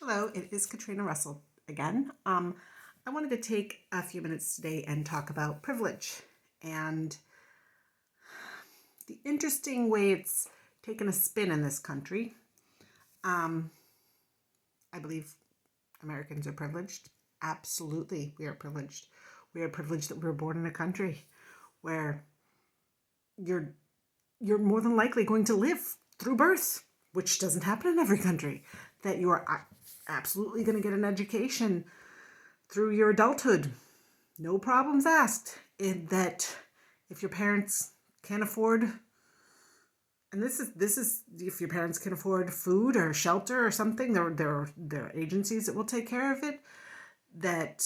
Hello, it is Katrina Russell again. I wanted to take a few minutes today and talk about privilege and the interesting way it's taken a spin in this country. I believe Americans are privileged. Absolutely, we are privileged. We are privileged that we were born in a country where you're you're more than likely going to live through birth, which doesn't happen in every country. That you are absolutely going to get an education through your adulthood, no problems asked. That if your parents can't afford, and this is if your parents can afford food or shelter or something, there are agencies that will take care of it. That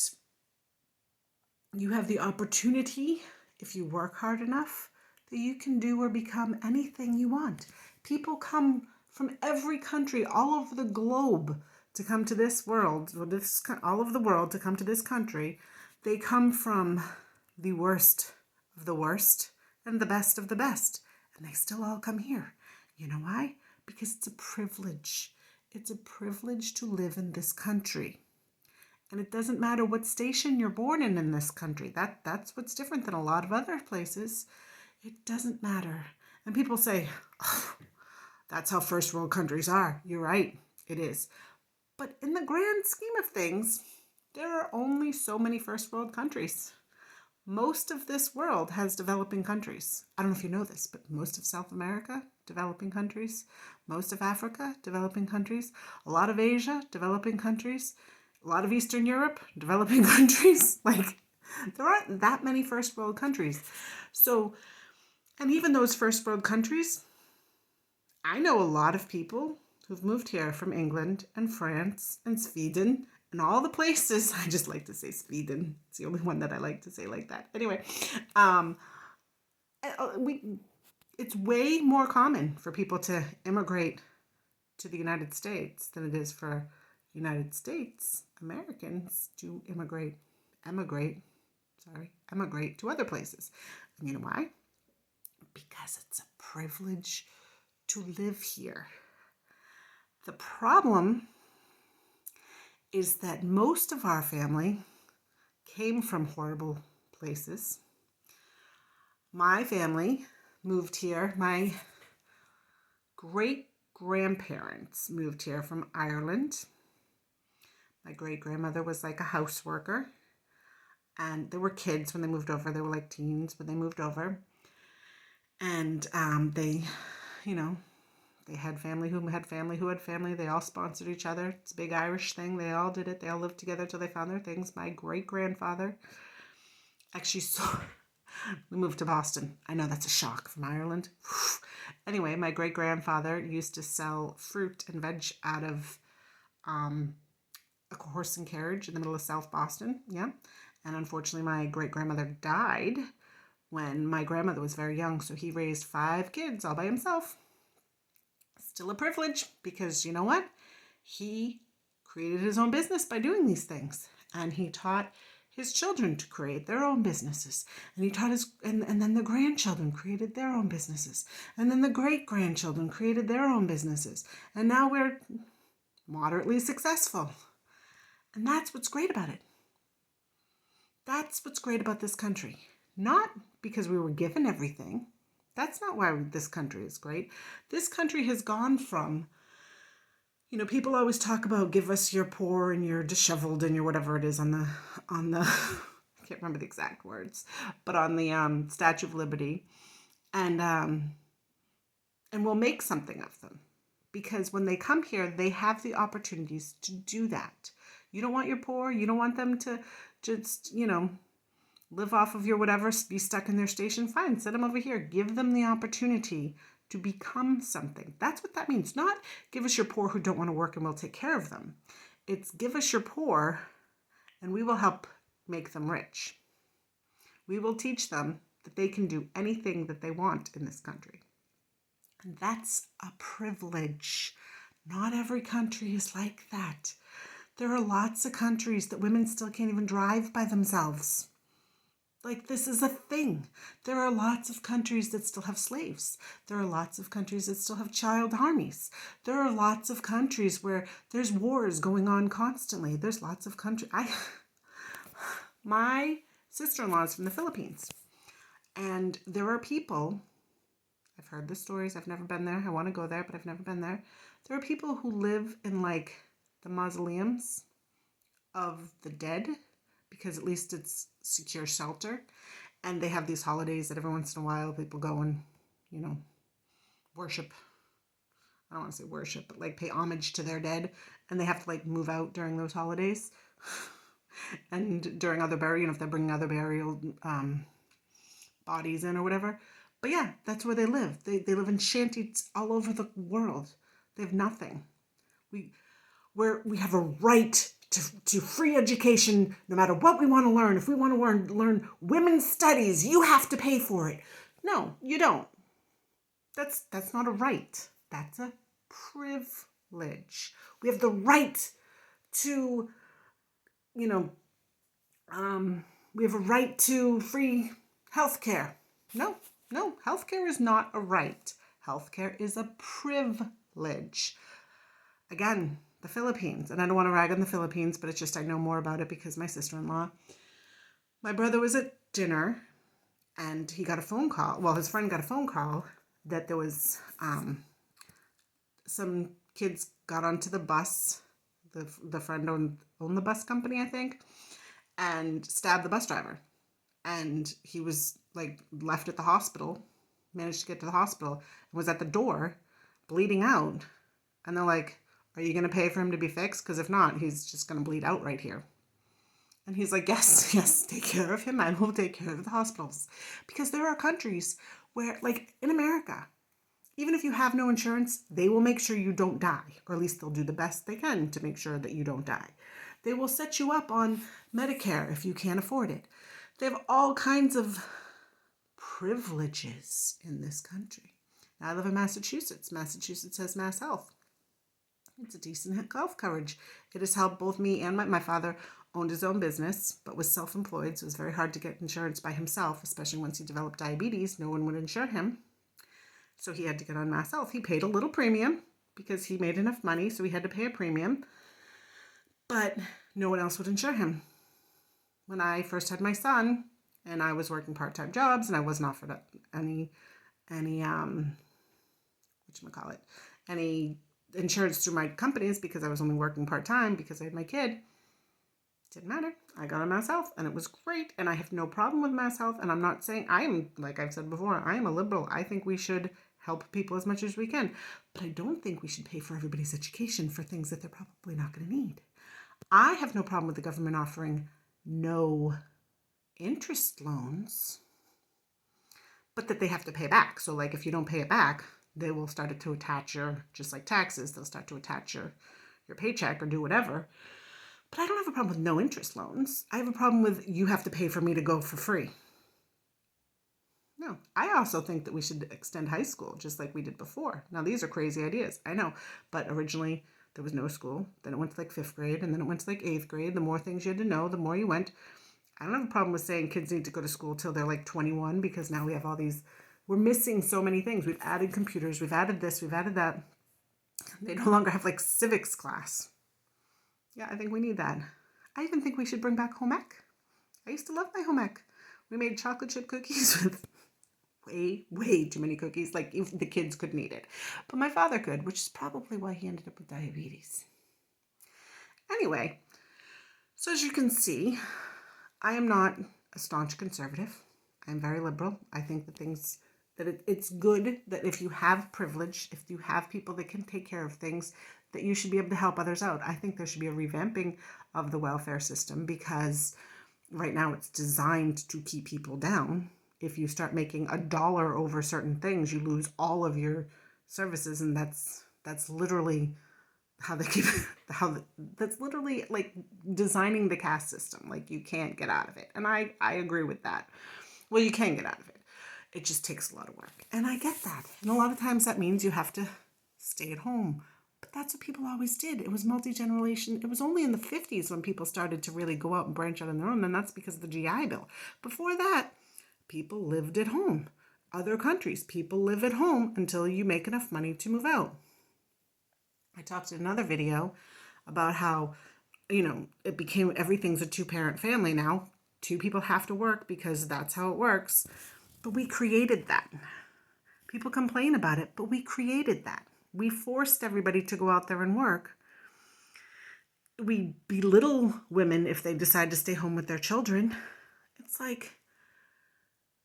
you have the opportunity, if you work hard enough, that you can do or become anything you want. People come from every country all over the globe to come to this world, or all over the world to come to this country. They come from the worst of the worst and the best of the best, and they still all come here. You know why? Because it's a privilege. It's a privilege to live in this country. And it doesn't matter what station you're born in this country. That's what's different than a lot of other places. It doesn't matter. And people say, oh, that's how first world countries are. You're right, it is. But in the grand scheme of things, there are only so many first world countries. Most of this world has developing countries. I don't know if you know this, but most of South America, developing countries. Most of Africa, developing countries. A lot of Asia, developing countries. A lot of Eastern Europe, developing countries. Like, there aren't that many first world countries. So, and even those first world countries, I know a lot of people who've moved here from England and France and Sweden and all the places. I just like to say Sweden. It's the only one that I like to say like that. Anyway, it's way more common for people to immigrate to the United States than it is for United States Americans to emigrate to other places. And you know why? Because it's a privilege to live here. The problem is that most of our family came from horrible places. My family moved here. My great grandparents moved here from Ireland. My great grandmother was like a house worker, and there were kids when they moved over. They were like teens when they moved over, and they, you know, they had family who had family who had family. They all sponsored each other. It's a big Irish thing. They all did it. They all lived together till they found their things. My great grandfather actually saw. We moved to Boston. I know that's a shock from Ireland. Anyway, my great grandfather used to sell fruit and veg out of a horse and carriage in the middle of South Boston. Yeah. And unfortunately, my great grandmother died when my grandmother was very young. So he raised 5 kids all by himself. Still a privilege, because you know what? He created his own business by doing these things. And he taught his children to create their own businesses. And he taught and then the grandchildren created their own businesses. And then the great grandchildren created their own businesses. And now we're moderately successful. And that's what's great about it. That's what's great about this country. Not because we were given everything. That's not why this country is great. This country has gone from, people always talk about give us your poor and your disheveled and your whatever it is on the I can't remember the exact words, but on the Statue of Liberty, and we'll make something of them, because when they come here, they have the opportunities to do that. You don't want your poor. You don't want them to just, live off of your whatever, be stuck in their station. Fine, send them over here. Give them the opportunity to become something. That's what that means. Not give us your poor who don't want to work and we'll take care of them. It's give us your poor and we will help make them rich. We will teach them that they can do anything that they want in this country. And that's a privilege. Not every country is like that. There are lots of countries that women still can't even drive by themselves. Like, this is a thing. There are lots of countries that still have slaves. There are lots of countries that still have child armies. There are lots of countries where there's wars going on constantly. There's lots of countries. My sister-in-law is from the Philippines. And there are people, I've heard the stories, I've never been there. I want to go there, but I've never been there. There are people who live in like the mausoleums of the dead, because at least it's secure shelter. And they have these holidays that every once in a while people go and, worship. I don't want to say worship, but like pay homage to their dead. And they have to like move out during those holidays. And during other burial, if they're bringing other burial bodies in or whatever. But yeah, that's where they live. They live in shanties all over the world. They have nothing. We have a right to free education no matter what we want to learn. If we want to learn women's studies, you have to pay for it. No, you don't. That's not a right. That's a privilege. We have the right to, we have a right to free healthcare. No, healthcare is not a right. Healthcare is a privilege. Again, the Philippines, and I don't want to rag on the Philippines, but it's just I know more about it because my sister-in-law. My brother was at dinner and he got a phone call. Well, his friend got a phone call that there was some kids got onto the bus. The friend owned the bus company, I think, and stabbed the bus driver. And he was like left at the hospital, managed to get to the hospital, and was at the door bleeding out. And they're like, are you going to pay for him to be fixed? Because if not, he's just going to bleed out right here. And he's like, yes, take care of him. I will take care of the hospitals. Because there are countries where, like in America, even if you have no insurance, they will make sure you don't die. Or at least they'll do the best they can to make sure that you don't die. They will set you up on Medicare if you can't afford it. They have all kinds of privileges in this country. Now, I live in Massachusetts. Massachusetts has Mass Health. It's a decent health coverage. It has helped both me and my father owned his own business, but was self-employed, so it was very hard to get insurance by himself, especially once he developed diabetes. No one would insure him. So he had to get on Mass Health. He paid a little premium because he made enough money, so he had to pay a premium. But no one else would insure him. When I first had my son, and I was working part-time jobs, and I wasn't offered any insurance through my companies because I was only working part-time because I had my kid. Didn't matter. I got on Mass Health and it was great. And I have no problem with Mass Health. And I'm not saying, like I've said before, I am a liberal. I think we should help people as much as we can. But I don't think we should pay for everybody's education for things that they're probably not going to need. I have no problem with the government offering no interest loans, but that they have to pay back. So like if you don't pay it back, they will start to attach just like taxes, they'll start to attach your paycheck or do whatever. But I don't have a problem with no interest loans. I have a problem with you have to pay for me to go for free. No, I also think that we should extend high school just like we did before. Now, these are crazy ideas, I know, but originally there was no school. Then it went to like 5th grade, and then it went to like 8th grade. The more things you had to know, the more you went. I don't have a problem with saying kids need to go to school till they're like 21 because now we have all these, we're missing so many things. We've added computers, we've added this, we've added that. They no longer have like civics class. Yeah, I think we need that. I even think we should bring back home ec. I used to love my home ec. We made chocolate chip cookies with way too many cookies. Like if the kids couldn't eat it. But my father could, which is probably why he ended up with diabetes. Anyway, so as you can see, I am not a staunch conservative. I'm very liberal. I think it's good that if you have privilege, if you have people that can take care of things, that you should be able to help others out. I think there should be a revamping of the welfare system because right now it's designed to keep people down. If you start making $1 over certain things, you lose all of your services, and that's literally how they keep that's literally like designing the caste system. Like you can't get out of it, and I agree with that. Well, you can get out of it. It just takes a lot of work, and I get that. And a lot of times that means you have to stay at home But that's what people always did. It was multi-generation. It was only in the 50s when people started to really go out and branch out on their own, and that's because of the GI Bill. Before that, people lived at home. Other countries, people live at home until you make enough money to move out. I talked in another video about how, it became everything's a two-parent family now. Two people have to work because that's how it works. But we created that. People complain about it, but we created that. We forced everybody to go out there and work. We belittle women if they decide to stay home with their children. It's like,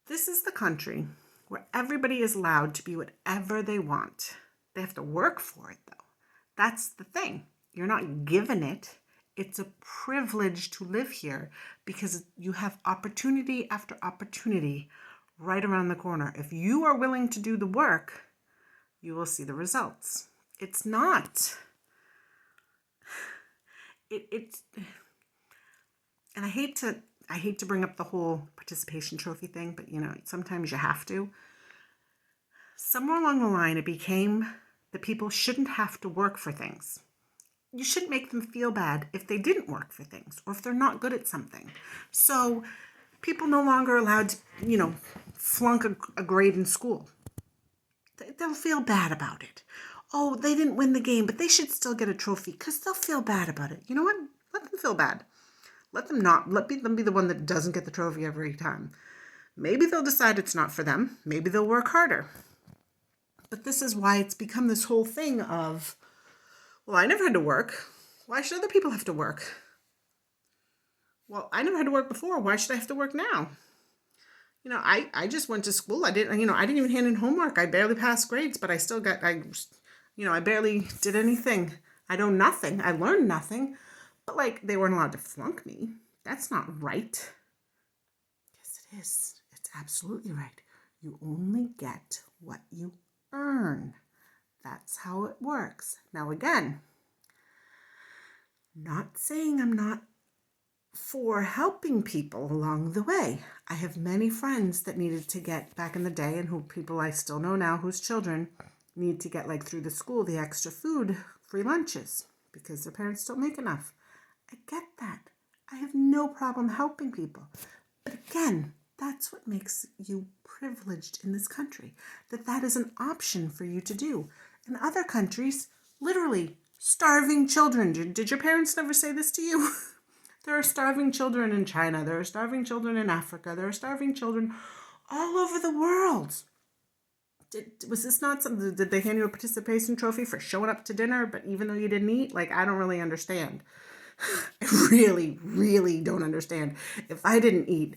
this is the country where everybody is allowed to be whatever they want. They have to work for it, though. That's the thing. You're not given it. It's a privilege to live here because you have opportunity after opportunity right around the corner. If you are willing to do the work, you will see the results. It's not. It's, and I hate to bring up the whole participation trophy thing, but sometimes you have to. Somewhere along the line, it became that people shouldn't have to work for things. You shouldn't make them feel bad if they didn't work for things or if they're not good at something. So people no longer allowed to, flunk a grade in school. They'll feel bad about it. Oh, they didn't win the game, but they should still get a trophy because they'll feel bad about it. You know what? Let them feel bad. Let them be the one that doesn't get the trophy every time. Maybe they'll decide it's not for them. Maybe they'll work harder. But this is why it's become this whole thing of, well, I never had to work. Why should other people have to work? Well, I never had to work before. Why should I have to work now? I just went to school. I didn't even hand in homework. I barely passed grades, but I still I barely did anything. I know nothing. I learned nothing. But they weren't allowed to flunk me. That's not right. Yes, it is. It's absolutely right. You only get what you earn. That's how it works. Now again, not saying I'm not for helping people along the way. I have many friends that needed to get back in the day and people I still know now whose children need to get through the school, the extra food, free lunches because their parents don't make enough. I get that. I have no problem helping people. But again, that's what makes you privileged in this country, that is an option for you to do. In other countries, literally starving children. Did your parents never say this to you? There are starving children in China. There are starving children in Africa. There are starving children all over the world. Was this not something? Did they hand you a participation trophy for showing up to dinner, but even though you didn't eat? I don't really understand. I really, really don't understand. If I didn't eat,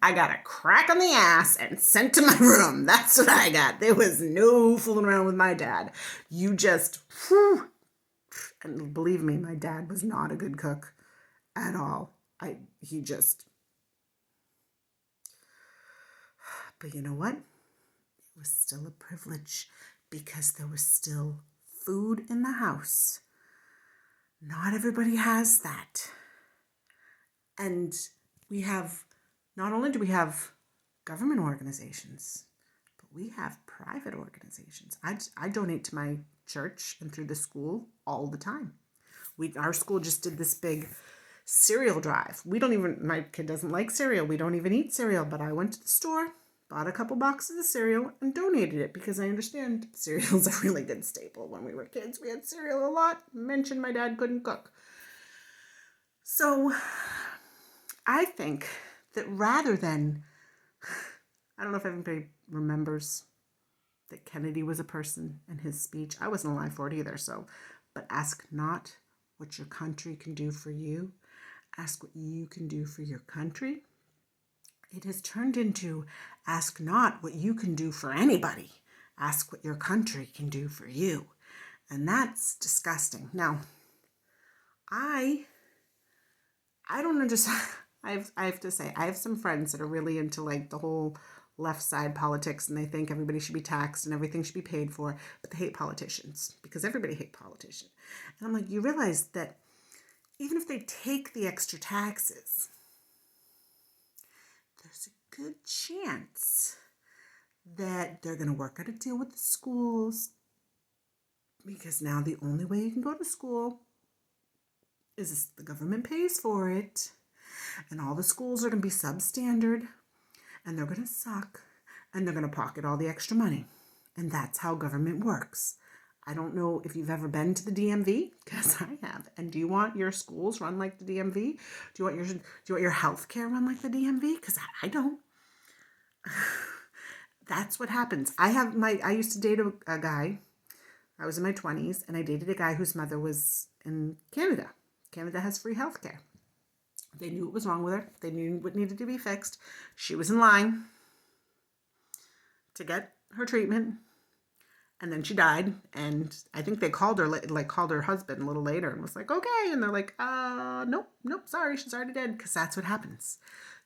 I got a crack on the ass and sent to my room. That's what I got. There was no fooling around with my dad. You just, and believe me, my dad was not a good cook at all. But you know what? It was still a privilege because there was still food in the house. Not everybody has that. And not only do we have government organizations, but we have private organizations. I donate to my church and through the school all the time. Our school just did this big cereal drive. My kid doesn't like cereal. We don't even eat cereal, but I went to the store, bought a couple boxes of cereal and donated it because I understand cereal's a really good staple. When we were kids, we had cereal a lot. Mentioned my dad couldn't cook. So I think that rather than, I don't know if everybody remembers that Kennedy was a person in his speech. I wasn't alive for it either, but ask not what your country can do for you. Ask what you can do for your country. It has turned into ask not what you can do for anybody. Ask what your country can do for you. And that's disgusting. Now, I don't understand. I have to say, I have some friends that are really into the whole left side politics, and they think everybody should be taxed and everything should be paid for, but they hate politicians because everybody hates politicians. And I'm like, you realize that even if they take the extra taxes, there's a good chance that they're going to work out a deal with the schools, because now the only way you can go to school is the government pays for it, and all the schools are going to be substandard, and they're going to suck, and they're going to pocket all the extra money. And that's how government works. I don't know if you've ever been to the DMV, because I have. And do you want your schools run like the DMV? Do you want your health care run like the DMV? Because I don't. That's what happens. I used to date a guy. I was in my 20s, and I dated a guy whose mother was in Canada. Canada has free health care. They knew what was wrong with her. They knew what needed to be fixed. She was in line to get her treatment, and then she died. And I think they called her husband a little later and was like, okay. And they're like, nope, sorry, she's already dead. Because that's what happens.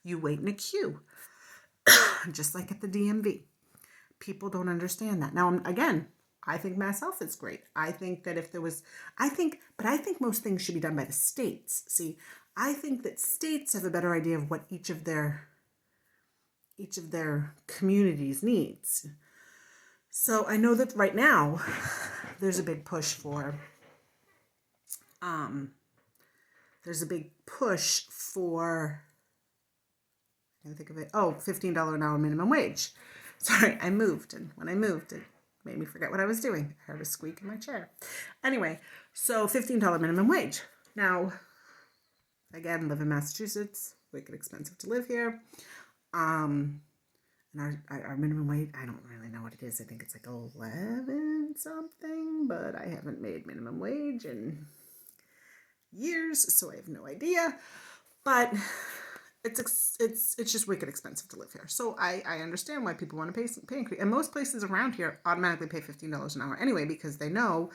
You wait in a queue, just like at the DMV. People don't understand that. Now, again, I think mass health is great. I think that I think most things should be done by the states. See, I think that states have a better idea of what each of their communities needs. So I know that right now there's a big push for I can't think of it. Oh, $15 an hour minimum wage. Sorry, I moved, and when I moved, it made me forget what I was doing. I heard a squeak in my chair. Anyway, so $15 minimum wage. Now, again, live in Massachusetts, wicked expensive to live here. And our minimum wage, I don't really know what it is. I think it's like 11 something, but I haven't made minimum wage in years, so I have no idea. But it's just wicked expensive to live here. So I understand why people want to pay increase. And most places around here automatically pay $15 an hour anyway, because they know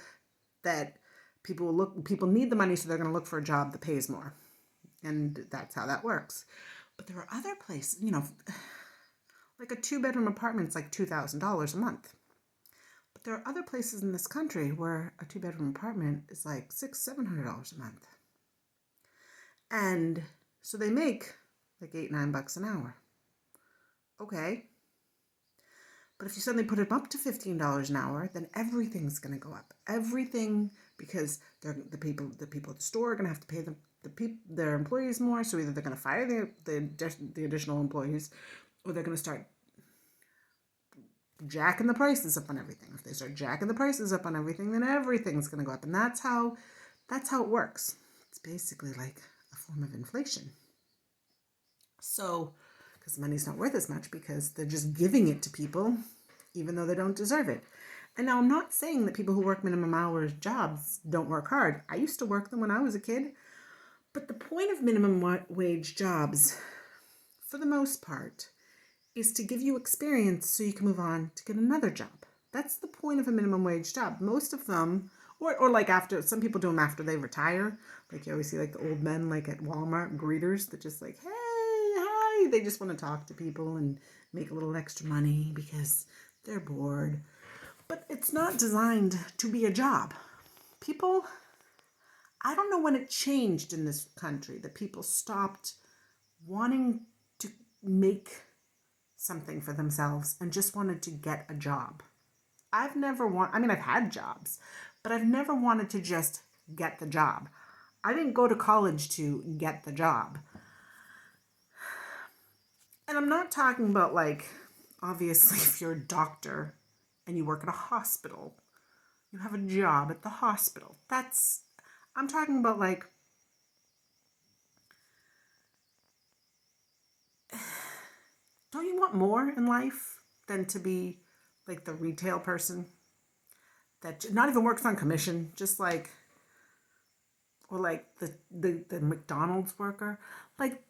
that people need the money, so they're going to look for a job that pays more. And that's how that works. But there are other places, like a 2-bedroom apartment's like $2,000 a month. But there are other places in this country where a 2-bedroom apartment is like $600-$700 a month. And so they make like $8-9 an hour. Okay. But if you suddenly put it up to $15 an hour, then everything's going to go up. Everything, because the people at the store are going to have to pay their employees more. So either they're going to fire the additional employees, or they're going to start jacking the prices up on everything. If they start jacking the prices up on everything, then everything's going to go up. And that's how it works. It's basically like a form of inflation. So, because money's not worth as much, because they're just giving it to people, even though they don't deserve it. And now I'm not saying that people who work minimum hours jobs don't work hard. I used to work them when I was a kid. But the point of minimum wage jobs, for the most part, is to give you experience so you can move on to get another job. That's the point of a minimum wage job. Most of them, or like after, some people do them after they retire. Like you always see like the old men like at Walmart, greeters that just like, hey, hi. They just want to talk to people and make a little extra money because they're bored. But it's not designed to be a job. People, I don't know when it changed in this country that people stopped wanting to make something for themselves and just wanted to get a job. I've had jobs, but I've never wanted to just get the job. I didn't go to college to get the job. And I'm not talking about like, obviously, if you're a doctor and you work at a hospital, you have a job at the hospital. I'm talking about like, don't you want more in life than to be like the retail person that not even works on commission, just like, or like the McDonald's worker? Like,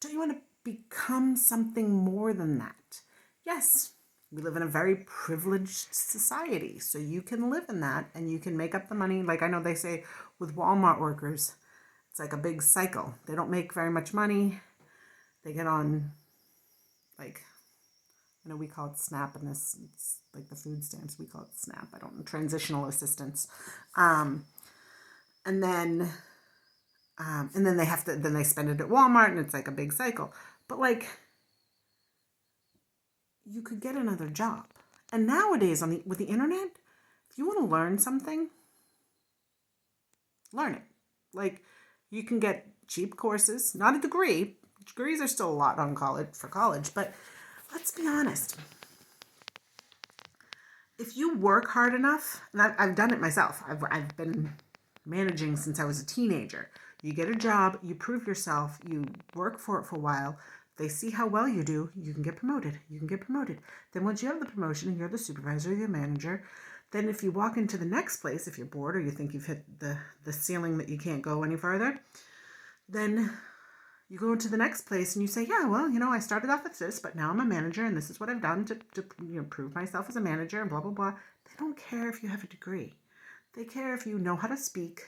don't you want to become something more than that? Yes, we live in a very privileged society, so you can live in that and you can make up the money. Like I know they say with Walmart workers, it's like a big cycle. They don't make very much money. They get on, like, I know we call it SNAP in this, it's like the food stamps, we call it SNAP. I don't know, transitional assistance. And then then they spend it at Walmart, and it's like a big cycle. But like, you could get another job. And nowadays with the internet, if you want to learn something, learn it. Like, you can get cheap courses, not a degree. Degrees are still a lot on college, but let's be honest. If you work hard enough, and I've done it myself. I've been managing since I was a teenager. You get a job, you prove yourself, you work for it for a while. They see how well you do, you can get promoted. You can get promoted. Then once you have the promotion and you're the supervisor, you're the manager, then if you walk into the next place, if you're bored or you think you've hit the ceiling that you can't go any further, then you go into the next place and you say, yeah, well, I started off with this, but now I'm a manager and this is what I've done to prove myself as a manager and blah, blah, blah. They don't care if you have a degree. They care if you know how to speak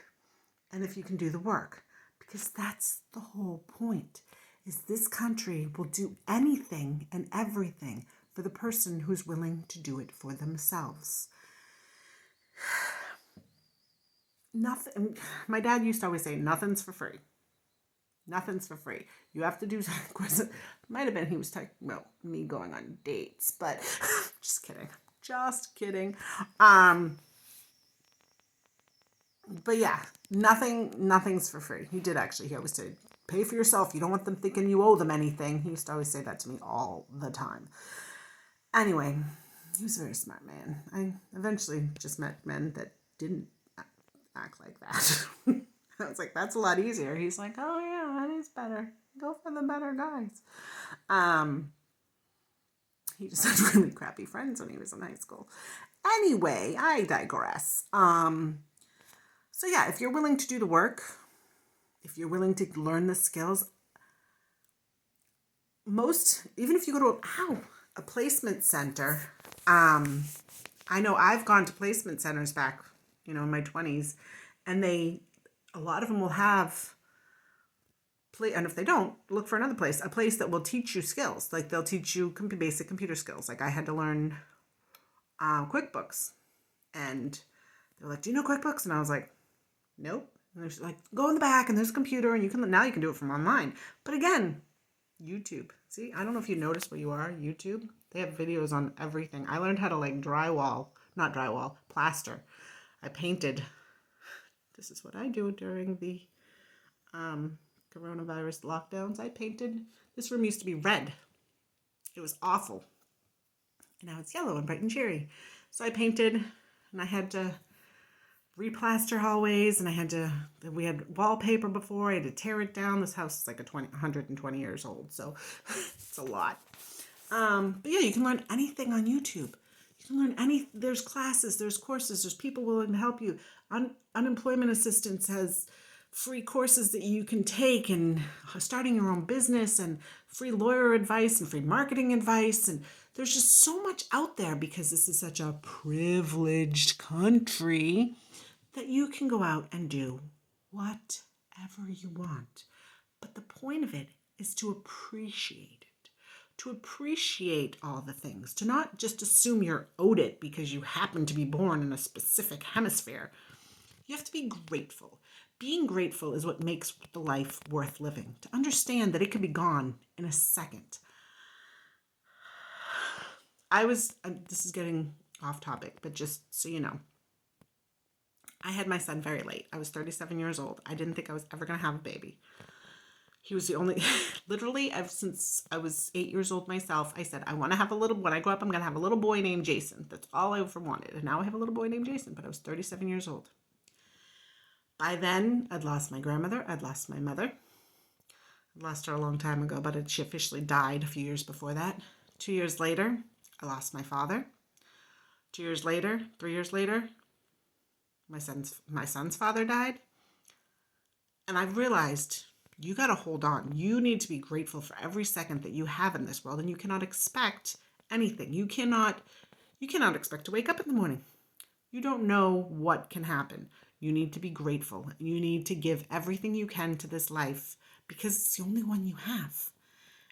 and if you can do the work, because that's the whole point. Is this country will do anything and everything for the person who's willing to do it for themselves. Nothing. My dad used to always say, nothing's for free. Nothing's for free. You have to do something. Might have been he was talking about me going on dates, but just kidding. Just kidding. But yeah, nothing's for free. He did actually. He always said, pay for yourself. You don't want them thinking you owe them anything. He used to always say that to me all the time. Anyway, he was a very smart man. I eventually just met men that didn't act like that. I was like, that's a lot easier. He's like, oh yeah, that is better. Go for the better guys. He just had really crappy friends when he was in high school. Anyway, I digress. So yeah, if you're willing to do the work, if you're willing to learn the skills, even if you go to a placement center, I know I've gone to placement centers back, in my 20s, and a lot of them will have, and if they don't, look for another place, a place that will teach you skills. Like they'll teach you basic computer skills. Like I had to learn QuickBooks, and they're like, do you know QuickBooks? And I was like, nope. And they're like, go in the back and there's a computer and you can do it from online. But again, YouTube. See, I don't know if you notice where you are, YouTube. They have videos on everything. I learned how to plaster. I painted. This is what I do during the coronavirus lockdowns. I painted. This room used to be red. It was awful. And now it's yellow and bright and cheery. So I painted, and I had to replaster hallways, and we had wallpaper before. I had to tear it down. This house is like 120 years old, so it's a lot. But yeah, you can learn anything on YouTube. You can learn there's classes, there's courses, there's people willing to help you. Unemployment assistance has free courses that you can take, and starting your own business, and free lawyer advice and free marketing advice. And there's just so much out there because this is such a privileged country that you can go out and do whatever you want. But the point of it is to appreciate it, to appreciate all the things, to not just assume you're owed it because you happen to be born in a specific hemisphere. You have to be grateful. Being grateful is what makes the life worth living. To understand that it could be gone in a second. This is getting off topic, but just so you know, I had my son very late. I was 37 years old. I didn't think I was ever going to have a baby. He was the only, literally, since I was 8 years old myself, I said, when I grow up, I'm going to have a little boy named Jason. That's all I ever wanted. And now I have a little boy named Jason, but I was 37 years old. By then, I'd lost my grandmother. I'd lost my mother. I lost her a long time ago, but she officially died a few years before that. 2 years later, I lost my father. 3 years later, my son's father died. And I've realized you got to hold on. You need to be grateful for every second that you have in this world, and you cannot expect anything. You cannot expect to wake up in the morning. You don't know what can happen. You need to be grateful. You need to give everything you can to this life because it's the only one you have.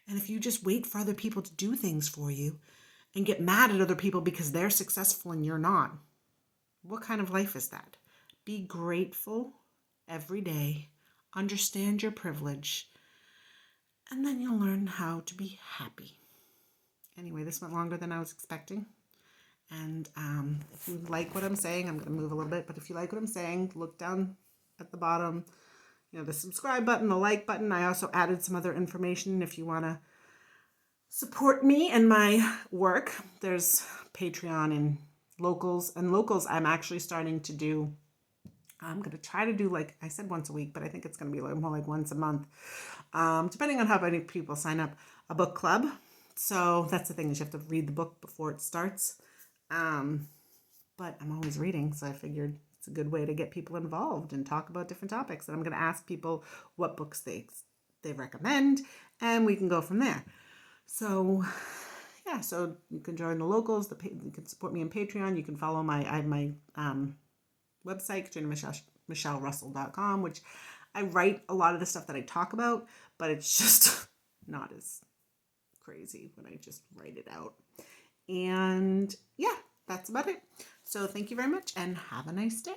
And if you just wait for other people to do things for you and get mad at other people because they're successful and you're not, what kind of life is that? Be grateful every day. Understand your privilege. And then you'll learn how to be happy. Anyway, this went longer than I was expecting. And if you like what I'm saying, I'm going to move a little bit, but if you like what I'm saying, look down at the bottom, the subscribe button, the like button. I also added some other information if you want to support me and my work. There's Patreon and Locals. And Locals, I'm actually starting to do, I'm going to try to do, like I said, once a week, but I think it's going to be more like once a month, depending on how many people sign up, a book club. So that's the thing, is you have to read the book before it starts. But I'm always reading, so I figured it's a good way to get people involved and talk about different topics. And I'm going to ask people what books they recommend, and we can go from there. So yeah, so you can join the Locals. You can support me on Patreon. You can follow my website, KatrinaMichelleRussell.com, which I write a lot of the stuff that I talk about, but it's just not as crazy when I just write it out. And yeah, that's about it. So thank you very much and have a nice day.